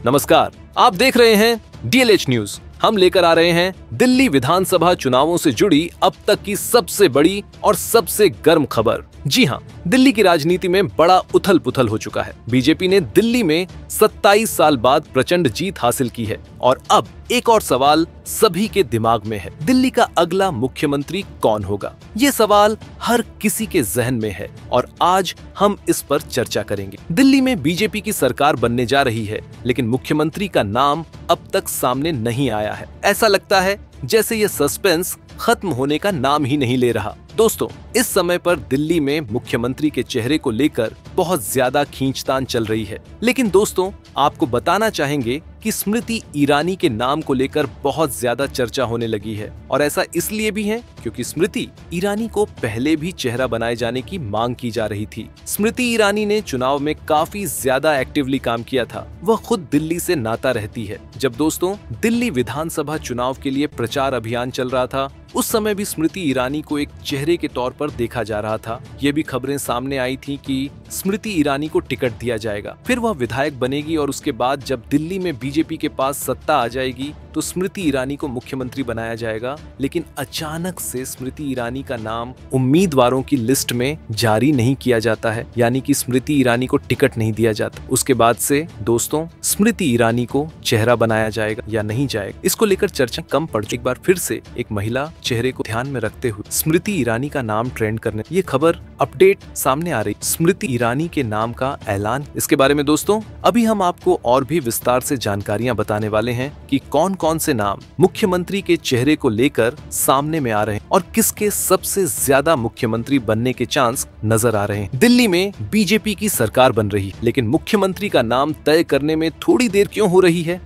नमस्कार, आप देख रहे हैं DLH न्यूज। हम लेकर आ रहे हैं दिल्ली विधानसभा चुनावों से जुड़ी अब तक की सबसे बड़ी और सबसे गर्म खबर। जी हां, दिल्ली की राजनीति में बड़ा उथल पुथल हो चुका है। बीजेपी ने दिल्ली में 27 साल बाद प्रचंड जीत हासिल की है और अब एक और सवाल सभी के दिमाग में है, दिल्ली का अगला मुख्यमंत्री कौन होगा? ये सवाल हर किसी के जहन में है और आज हम इस पर चर्चा करेंगे। दिल्ली में बीजेपी की सरकार बनने जा रही है, लेकिन मुख्यमंत्री का नाम अब तक सामने नहीं आया है। ऐसा लगता है जैसे ये सस्पेंस खत्म होने का नाम ही नहीं ले रहा। दोस्तों, इस समय पर दिल्ली में मुख्यमंत्री के चेहरे को लेकर बहुत ज्यादा खींचतान चल रही है। लेकिन दोस्तों, आपको बताना चाहेंगे कि स्मृति ईरानी के नाम को लेकर बहुत ज्यादा चर्चा होने लगी है और ऐसा इसलिए भी है क्योंकि स्मृति ईरानी को पहले भी चेहरा बनाए जाने की मांग की जा रही थी। स्मृति ईरानी ने चुनाव में काफी ज्यादा एक्टिवली काम किया था। वह खुद दिल्ली से नाता रहती है। जब दोस्तों दिल्ली विधानसभा चुनाव के लिए प्रचार अभियान चल रहा था, उस समय भी स्मृति ईरानी को एक चेहरे के तौर पर देखा जा रहा था। ये भी खबरें सामने आई थी कि स्मृति ईरानी को टिकट दिया जाएगा, फिर वह विधायक बनेगी और उसके बाद जब दिल्ली में बीजेपी के पास सत्ता आ जाएगी तो स्मृति ईरानी को मुख्यमंत्री बनाया जाएगा। लेकिन अचानक से स्मृति ईरानी का नाम उम्मीदवारों की लिस्ट में जारी नहीं किया जाता है, यानी कि स्मृति ईरानी को टिकट नहीं दिया जाता। उसके बाद से दोस्तों स्मृति ईरानी को चेहरा बनाया जाएगा या नहीं जाएगा, इसको लेकर चर्चा कम पड़ चुकी। एक बार फिर से एक महिला चेहरे को ध्यान में रखते हुए स्मृति ईरानी का नाम ट्रेंड करने, ये खबर अपडेट सामने आ रही। स्मृति ईरानी के नाम का ऐलान, इसके बारे में दोस्तों अभी हम आपको और भी विस्तार से जानकारियां बताने वाले हैं कि कौन कौन से नाम मुख्यमंत्री के चेहरे को लेकर सामने में आ रहे हैं और किसके सबसे ज्यादा मुख्यमंत्री बनने के चांस नजर आ रहे हैं। दिल्ली में बीजेपी की सरकार बन रही है, लेकिन मुख्यमंत्री का नाम तय करने में थोड़ी देर क्यों हो रही है?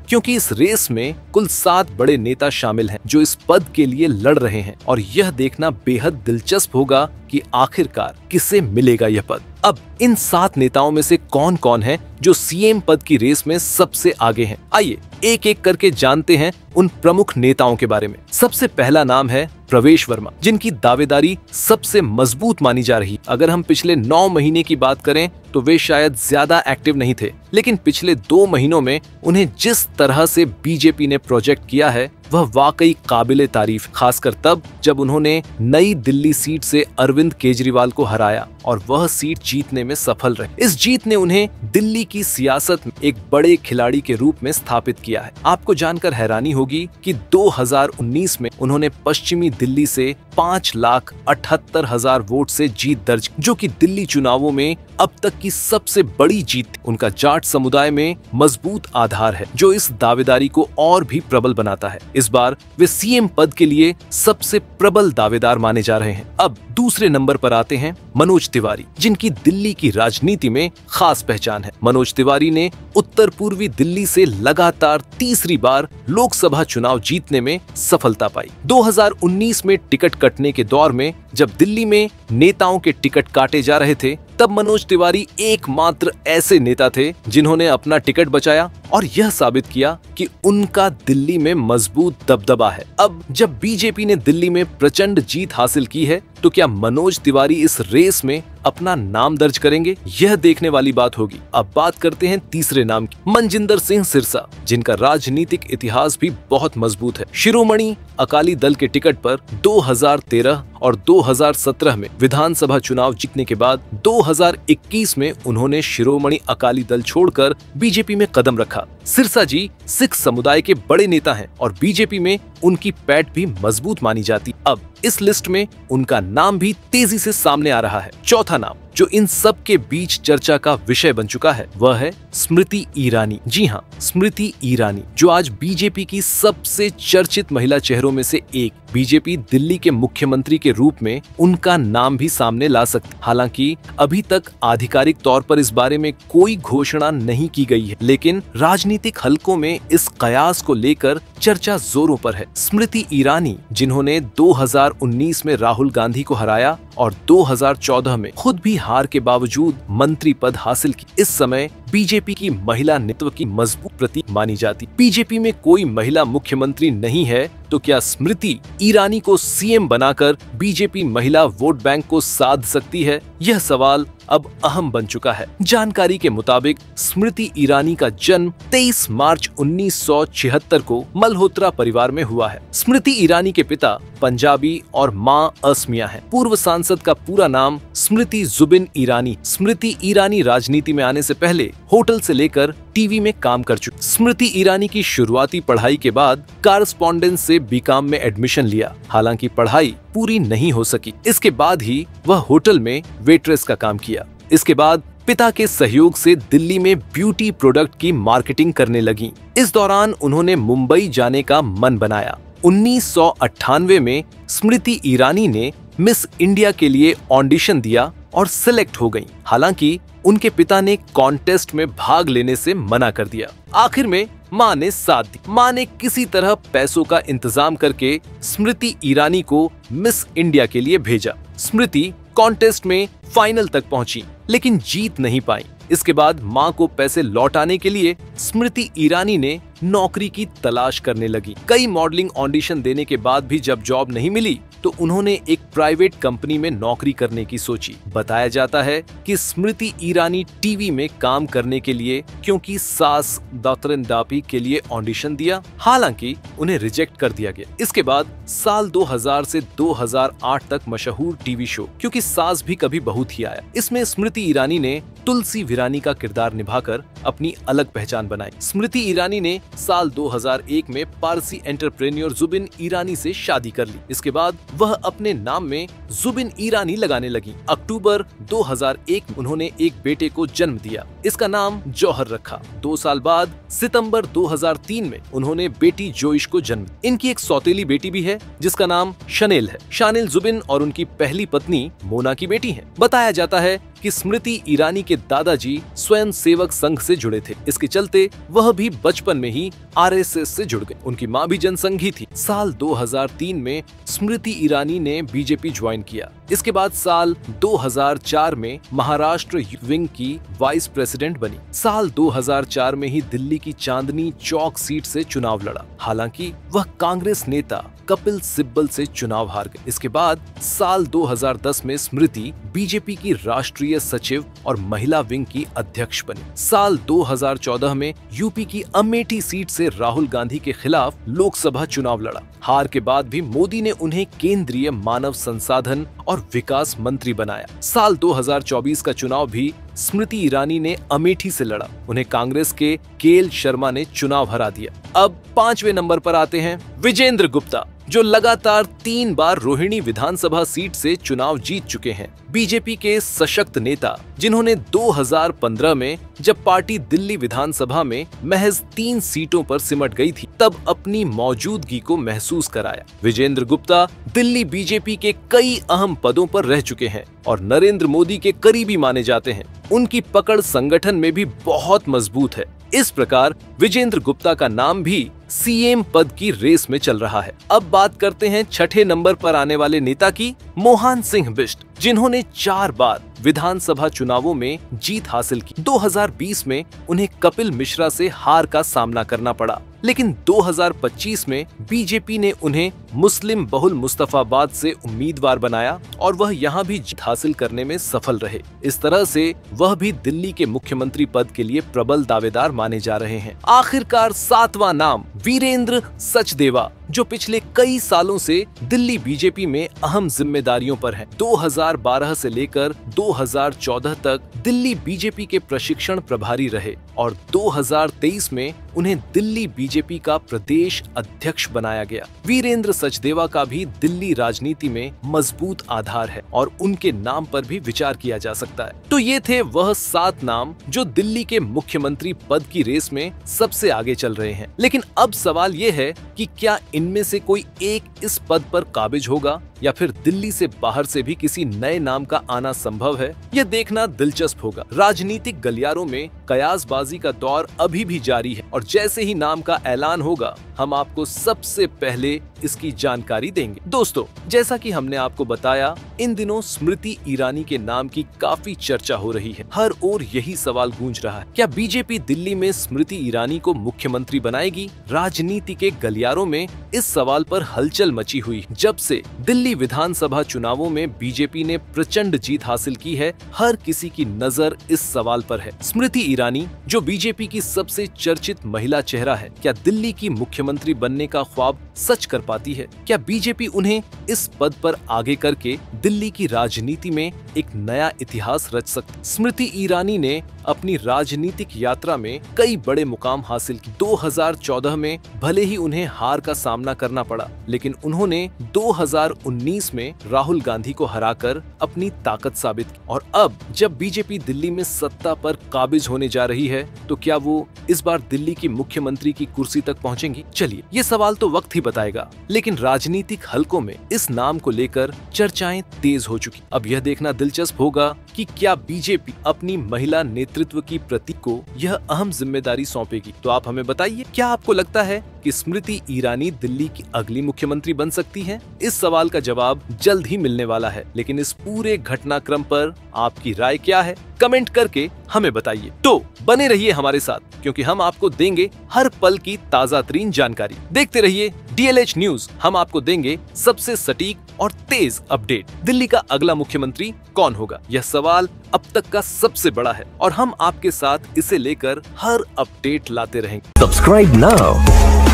क्योंकि इस रेस में कुल 7 बड़े नेता शामिल हैं जो इस पद के लिए लड़ रहे हैं और यह देखना बेहद दिलचस्प होगा कि आखिरकार किसे मिलेगा यह पद। अब इन 7 नेताओं में से कौन कौन है जो सीएम पद की रेस में सबसे आगे हैं? आइए एक एक करके जानते हैं उन प्रमुख नेताओं के बारे में। सबसे पहला नाम है प्रवेश वर्मा, जिनकी दावेदारी सबसे मजबूत मानी जा रही। अगर हम पिछले 9 महीने की बात करें तो वे शायद ज्यादा एक्टिव नहीं थे, लेकिन पिछले 2 महीनों में उन्हें जिस तरह से बीजेपी ने प्रोजेक्ट किया है वह वाकई काबिले तारीफ, खासकर तब जब उन्होंने नई दिल्ली सीट से अरविंद केजरीवाल को हराया और वह सीट जीतने में सफल रहे। इस जीत ने उन्हें दिल्ली की सियासत में एक बड़े खिलाड़ी के रूप में स्थापित किया है। आपको जानकर हैरानी होगी कि 2019 में उन्होंने पश्चिमी दिल्ली से 5,78,000 वोट से जीत दर्ज, जो कि दिल्ली चुनावों में अब तक की सबसे बड़ी जीत। उनका जाट समुदाय में मजबूत आधार है जो इस दावेदारी को और भी प्रबल बनाता है। इस बार वे सीएम पद के लिए सबसे प्रबल दावेदार माने जा रहे हैं। अब दूसरे नंबर पर आते हैं मनोज तिवारी, जिनकी दिल्ली की राजनीति में खास पहचान है। मनोज तिवारी ने उत्तर पूर्वी दिल्ली से लगातार तीसरी बार लोकसभा चुनाव जीतने में सफलता पाई। 2019 में टिकट कटने के दौर में जब दिल्ली में नेताओं के टिकट काटे जा रहे थे, तब मनोज तिवारी एकमात्र ऐसे नेता थे जिन्होंने अपना टिकट बचाया और यह साबित किया कि उनका दिल्ली में मजबूत दबदबा है। अब जब बीजेपी ने दिल्ली में प्रचंड जीत हासिल की है, तो क्या मनोज तिवारी इस रेस में अपना नाम दर्ज करेंगे? यह देखने वाली बात होगी। अब बात करते हैं तीसरे नाम की, मनजिंदर सिंह सिरसा, जिनका राजनीतिक इतिहास भी बहुत मजबूत है। शिरोमणि अकाली दल के टिकट पर 2013 और 2017 में विधानसभा चुनाव जीतने के बाद 2021 में उन्होंने शिरोमणि अकाली दल छोड़कर बीजेपी में कदम रखा। सिरसा जी सिख समुदाय के बड़े नेता हैं और बीजेपी में उनकी पैठ भी मजबूत मानी जाती। अब इस लिस्ट में उनका नाम भी तेजी से सामने आ रहा है। चौथा नाम जो इन सब के बीच चर्चा का विषय बन चुका है वह है स्मृति ईरानी। जी हाँ, स्मृति ईरानी, जो आज बीजेपी की सबसे चर्चित महिला चेहरों में से एक। बीजेपी दिल्ली के मुख्यमंत्री के रूप में उनका नाम भी सामने ला सकती। हालांकि अभी तक आधिकारिक तौर पर इस बारे में कोई घोषणा नहीं की गई है, लेकिन राजनीतिक हलकों में इस कयास को लेकर चर्चा जोरों पर है। स्मृति ईरानी, जिन्होंने 2019 में राहुल गांधी को हराया और 2014 में खुद भी हार के बावजूद मंत्री पद हासिल की, इस समय बीजेपी की महिला नेतृत्व की मजबूत प्रतीक मानी जाती। बीजेपी में कोई महिला मुख्यमंत्री नहीं है तो क्या स्मृति ईरानी को सीएम बनाकर बीजेपी महिला वोट बैंक को साध सकती है? यह सवाल अब अहम बन चुका है। जानकारी के मुताबिक स्मृति ईरानी का जन्म 23 मार्च 1976 को मल्होत्रा परिवार में हुआ है। स्मृति ईरानी के पिता पंजाबी और मां असमिया हैं। पूर्व सांसद का पूरा नाम स्मृति जुबिन ईरानी। स्मृति ईरानी राजनीति में आने से पहले होटल से लेकर टीवी में काम कर चुकी। स्मृति ईरानी की शुरुआती पढ़ाई के बाद कॉरेस्पॉन्डेंस से बीकॉम में एडमिशन लिया। हालांकि पढ़ाई पूरी नहीं हो सकी। इसके बाद ही वह होटल में वेट्रेस का काम किया। इसके बाद पिता के सहयोग से दिल्ली में ब्यूटी प्रोडक्ट की मार्केटिंग करने लगी। इस दौरान उन्होंने मुंबई जाने का मन बनाया। 1998 में स्मृति ईरानी ने मिस इंडिया के लिए ऑडिशन दिया और सिलेक्ट हो गईं। हालांकि उनके पिता ने कॉन्टेस्ट में भाग लेने से मना कर दिया। आखिर में मां ने साथ दी। मां ने किसी तरह पैसों का इंतजाम करके स्मृति ईरानी को मिस इंडिया के लिए भेजा। स्मृति कॉन्टेस्ट में फाइनल तक पहुंची लेकिन जीत नहीं पाई। इसके बाद मां को पैसे लौटाने के लिए स्मृति ईरानी ने नौकरी की तलाश करने लगी। कई मॉडलिंग ऑडिशन देने के बाद भी जब जॉब नहीं मिली तो उन्होंने एक प्राइवेट कंपनी में नौकरी करने की सोची। बताया जाता है कि स्मृति ईरानी टीवी में काम करने के लिए क्योंकि सास दातरन दापी के लिए ऑडिशन दिया, हालांकि उन्हें रिजेक्ट कर दिया गया। इसके बाद साल 2000 से 2008 तक मशहूर टीवी शो क्योंकि सास भी कभी बहू थी आया। इसमें स्मृति ईरानी ने तुलसी विरानी का किरदार निभाकर अपनी अलग पहचान बनाई। स्मृति ईरानी ने साल 2001 में पारसी एंटरप्रेन्योर जुबिन ईरानी से शादी कर ली। इसके बाद वह अपने नाम में जुबिन ईरानी लगाने लगी। अक्टूबर 2001 में उन्होंने एक बेटे को जन्म दिया। इसका नाम जौहर रखा। 2 साल बाद सितंबर 2003 में उन्होंने बेटी जोइश को जन्म दिया। इनकी एक सौतेली बेटी भी है जिसका नाम शनेल है। शानेल जुबिन और उनकी पहली पत्नी मोना की बेटी है। बताया जाता है कि स्मृति ईरानी के दादाजी स्वयं सेवक संघ से जुड़े थे। इसके चलते वह भी बचपन में ही आरएसएस से जुड़ गए। उनकी मां भी जनसंघी थी। साल 2003 में स्मृति ईरानी ने बीजेपी ज्वाइन किया। इसके बाद साल 2004 में महाराष्ट्र विंग की वाइस प्रेसिडेंट बनी। साल 2004 में ही दिल्ली की चांदनी चौक सीट से चुनाव लड़ा। हालांकि वह कांग्रेस नेता कपिल सिब्बल से चुनाव हार गए। इसके बाद साल 2010 में स्मृति बीजेपी की राष्ट्रीय सचिव और महिला विंग की अध्यक्ष बनी। साल 2014 में यूपी की अमेठी सीट से राहुल गांधी के खिलाफ लोकसभा चुनाव लड़ा। हार के बाद भी मोदी ने उन्हें केंद्रीय मानव संसाधन और विकास मंत्री बनाया। साल 2024 का चुनाव भी स्मृति ईरानी ने अमेठी से लड़ा। उन्हें कांग्रेस के केएल शर्मा ने चुनाव हरा दिया। अब 5वें नंबर पर आते हैं विजेंद्र गुप्ता, जो लगातार 3 बार रोहिणी विधानसभा सीट से चुनाव जीत चुके हैं। बीजेपी के सशक्त नेता जिन्होंने 2015 में जब पार्टी दिल्ली विधानसभा में महज 3 सीटों पर सिमट गई थी तब अपनी मौजूदगी को महसूस कराया। विजेंद्र गुप्ता दिल्ली बीजेपी के कई अहम पदों पर रह चुके हैं और नरेंद्र मोदी के करीबी माने जाते हैं। उनकी पकड़ संगठन में भी बहुत मजबूत है। इस प्रकार विजेंद्र गुप्ता का नाम भी सीएम पद की रेस में चल रहा है। अब बात करते हैं 6ठे नंबर पर आने वाले नेता की, मोहन सिंह बिष्ट, जिन्होंने 4 बार विधानसभा चुनावों में जीत हासिल की। 2020 में उन्हें कपिल मिश्रा से हार का सामना करना पड़ा, लेकिन 2025 में बीजेपी ने उन्हें मुस्लिम बहुल मुस्तफाबाद से उम्मीदवार बनाया और वह यहां भी जीत हासिल करने में सफल रहे। इस तरह से वह भी दिल्ली के मुख्यमंत्री पद के लिए प्रबल दावेदार माने जा रहे हैं। आखिरकार 7वां नाम वीरेंद्र सचदेवा, जो पिछले कई सालों से दिल्ली बीजेपी में अहम जिम्मेदारियों पर हैं। 2012 से लेकर 2014 तक दिल्ली बीजेपी के प्रशिक्षण प्रभारी रहे और 2023 में उन्हें दिल्ली बीजेपी का प्रदेश अध्यक्ष बनाया गया। वीरेंद्र सचदेवा का भी दिल्ली राजनीति में मजबूत आधार है और उनके नाम पर भी विचार किया जा सकता है। तो ये थे वह 7 नाम जो दिल्ली के मुख्यमंत्री पद की रेस में सबसे आगे चल रहे हैं। लेकिन अब सवाल ये है कि क्या इनमें से कोई एक इस पद पर काबिज होगा या फिर दिल्ली से बाहर से भी किसी नए नाम का आना संभव है? यह देखना दिलचस्प होगा। राजनीतिक गलियारों में कयासबाजी का दौर अभी भी जारी है और जैसे ही नाम का ऐलान होगा हम आपको सबसे पहले इसकी जानकारी देंगे। दोस्तों, जैसा कि हमने आपको बताया, इन दिनों स्मृति ईरानी के नाम की काफी चर्चा हो रही है। हर ओर यही सवाल गूंज रहा है, क्या बीजेपी दिल्ली में स्मृति ईरानी को मुख्यमंत्री बनाएगी? राजनीति के गलियारों में इस सवाल पर हलचल मची हुई। जब से दिल्ली विधानसभा चुनावों में बीजेपी ने प्रचंड जीत हासिल की है, हर किसी की नजर इस सवाल पर है। स्मृति ईरानी, जो बीजेपी की सबसे चर्चित महिला चेहरा है, क्या दिल्ली की मुख्यमंत्री बनने का ख्वाब सच कर पाती है? क्या बीजेपी उन्हें इस पद पर आगे करके दिल्ली की राजनीति में एक नया इतिहास रच सकती? स्मृति ईरानी ने अपनी राजनीतिक यात्रा में कई बड़े मुकाम हासिल किए। 2014 में भले ही उन्हें हार का सामना करना पड़ा, लेकिन उन्होंने 2019 में राहुल गांधी को हराकर अपनी ताकत साबित की। और अब जब बीजेपी दिल्ली में सत्ता पर काबिज होने जा रही है, तो क्या वो इस बार दिल्ली की मुख्यमंत्री की कुर्सी तक पहुंचेंगी? चलिए, ये सवाल तो वक्त ही बताएगा, लेकिन राजनीतिक हलकों में इस नाम को लेकर चर्चाएं तेज हो चुकी। अब यह देखना दिलचस्प होगा कि क्या बीजेपी अपनी महिला नेतृत्व की प्रतीक को यह अहम जिम्मेदारी सौंपेगी। तो आप हमें बताइए, क्या आपको लगता है कि स्मृति ईरानी दिल्ली की अगली मुख्यमंत्री बन सकती है? इस सवाल का जवाब जल्द ही मिलने वाला है, लेकिन इस पूरे घटनाक्रम पर आपकी राय क्या है? कमेंट करके हमें बताइए। तो बने रहिए हमारे साथ, क्योंकि हम आपको देंगे हर पल की ताजा तरीन जानकारी। देखते रहिए DLH न्यूज। हम आपको देंगे सबसे सटीक और तेज अपडेट। दिल्ली का अगला मुख्यमंत्री कौन होगा, यह सवाल अब तक का सबसे बड़ा है, और हम आपके साथ इसे लेकर हर अपडेट लाते रहेंगे। Subscribe now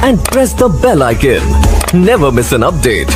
and press the bell icon. Never miss an update.